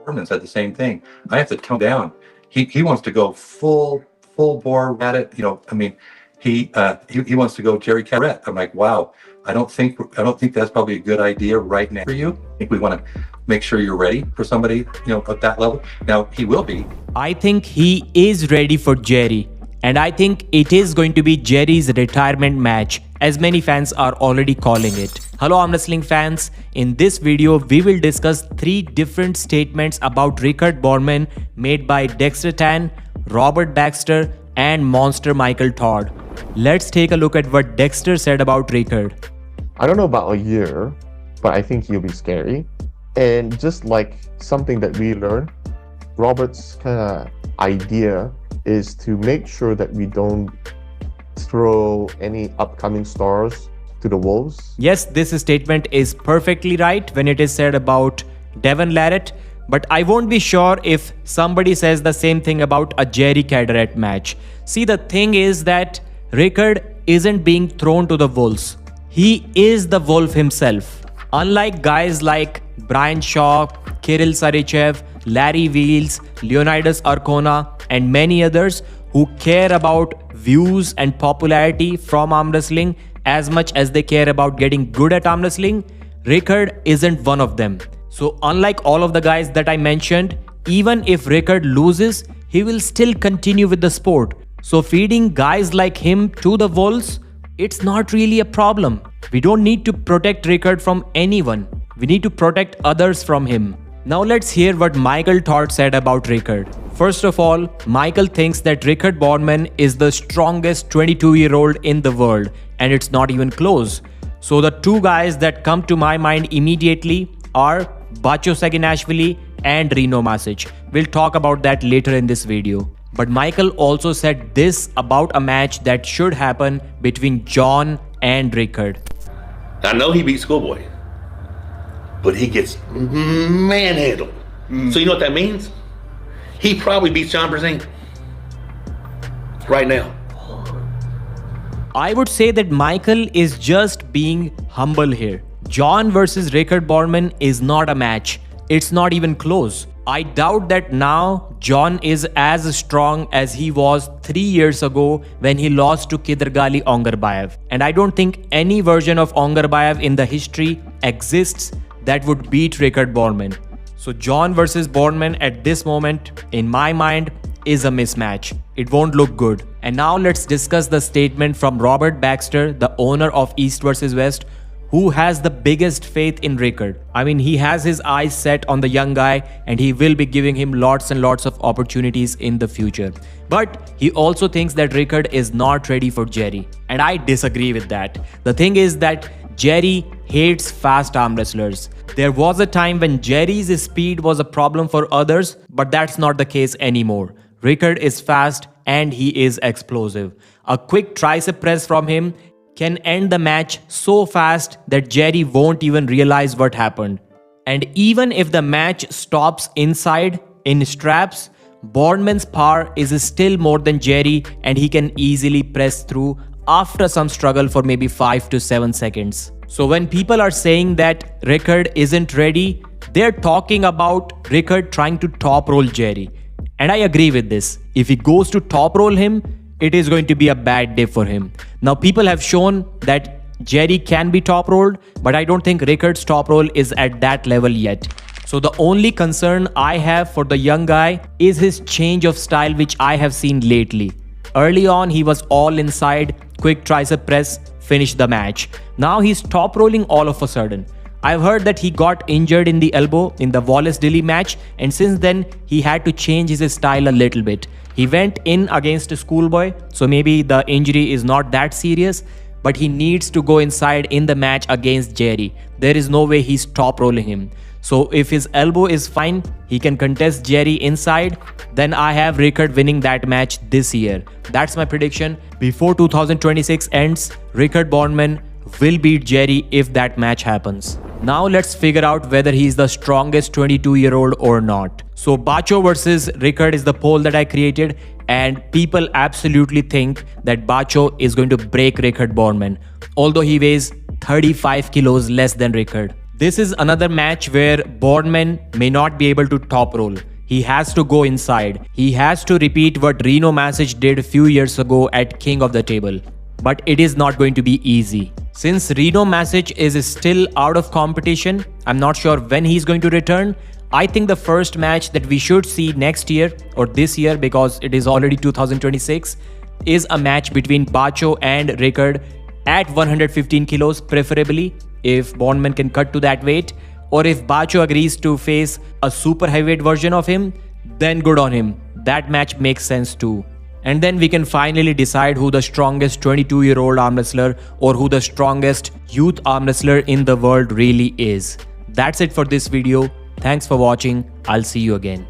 Boardman said the same thing. I have to tone down. He wants to go full bore at it. He wants to go Jerry Carrette. I'm like, wow. I don't think that's probably a good idea right now for you. I think we want to make sure you're ready for somebody, at that level. Now he will be. I think he is ready for Jerry. And I think it is going to be Jerry's retirement match, as many fans are already calling it. Hello Arm Wrestling fans, in this video we will discuss 3 different statements about Richard Boardman made by Dexter Tan, Robert Baxter and Monster Michael Todd. Let's take a look at what Dexter said about Richard. I don't know about a year, but I think he'll be scary. And just like something that we learned, Robert's kind of idea is to make sure that we don't throw any upcoming stars to the wolves. Yes, this statement is perfectly right when it is said about Devon Larratt, but I won't be sure if somebody says the same thing about a Jerry Caderet match. See, the thing is that Richard isn't being thrown to the wolves. He is the wolf himself. Unlike guys like Brian Shaw, Kirill Sarychev, Larry Wheels, Leonidas Arcona and many others who care about views and popularity from arm wrestling as much as they care about getting good at arm wrestling, Richard isn't one of them. So unlike all of the guys that I mentioned, even if Richard loses, he will still continue with the sport. So feeding guys like him to the wolves, it's not really a problem. We don't need to protect Richard from anyone. We need to protect others from him. Now let's hear what Michael Todd said about Richard. First of all, Michael thinks that Richard Boardman is the strongest 22-year-old in the world, and it's not even close. So the 2 guys that come to my mind immediately are Bacho Saginashvili and Reno Masic. We'll talk about that later in this video. But Michael also said this about a match that should happen between John and Richard. I know he beat Schoolboy, but he gets manhandled. So you know what that means? He probably beats John Brzezinski right now. I would say that Michael is just being humble here. John versus Richard Boardman is not a match. It's not even close. I doubt that now John is as strong as he was 3 years ago when he lost to Kidargali Ongarbayev. And I don't think any version of Ongarbayev in the history exists that would beat Richard Boardman. So John versus Boardman at this moment, in my mind, is a mismatch. It won't look good. And now let's discuss the statement from Robert Baxter, the owner of East vs West, who has the biggest faith in Richard. I mean, he has his eyes set on the young guy and he will be giving him lots and lots of opportunities in the future. But he also thinks that Richard is not ready for Jerry. And I disagree with that. The thing is that Jerry hates fast arm wrestlers. There was a time when Jerry's speed was a problem for others, but that's not the case anymore. Richard is fast and he is explosive. A quick tricep press from him can end the match so fast that Jerry won't even realize what happened. And even if the match stops inside in straps, Boardman's power is still more than Jerry and he can easily press through after some struggle for maybe 5 to 7 seconds. So when people are saying that Richard isn't ready, they're talking about Richard trying to top roll Jerry. And I agree with this. If he goes to top roll him, it is going to be a bad day for him. Now people have shown that Jerry can be top rolled, but I don't think Richard's top roll is at that level yet. So the only concern I have for the young guy is his change of style, which I have seen lately. Early on he was all inside, quick tricep press, finish the match. Now he's top rolling all of a sudden. I've heard that he got injured in the elbow in the Wallace-Dilly match, and since then he had to change his style a little bit. He went in against a Schoolboy, so maybe the injury is not that serious, but he needs to go inside in the match against Jerry. There is no way he's top rolling him. So if his elbow is fine, he can contest Jerry inside, then I have Richard winning that match this year. That's my prediction. Before 2026 ends, Richard Boardman will beat Jerry if that match happens. Now let's figure out whether he's the strongest 22-year-old or not. So Bacho versus Richard is the poll that I created, and people absolutely think that Bacho is going to break Richard Boardman, although he weighs 35 kilos less than Richard. This is another match where Boardman may not be able to top roll. He has to go inside. He has to repeat what Reno Masic did a few years ago at King of the Table. But it is not going to be easy. Since Reno Masic is still out of competition, I'm not sure when he's going to return. I think the first match that we should see next year or this year, because it is already 2026, is a match between Bacho and Rickard at 115 kilos preferably, if Boardman can cut to that weight, or if Bacho agrees to face a super heavyweight version of him, then good on him. That match makes sense too. And then we can finally decide who the strongest 22-year-old arm wrestler or who the strongest youth arm wrestler in the world really is. That's it for this video. Thanks for watching. I'll see you again.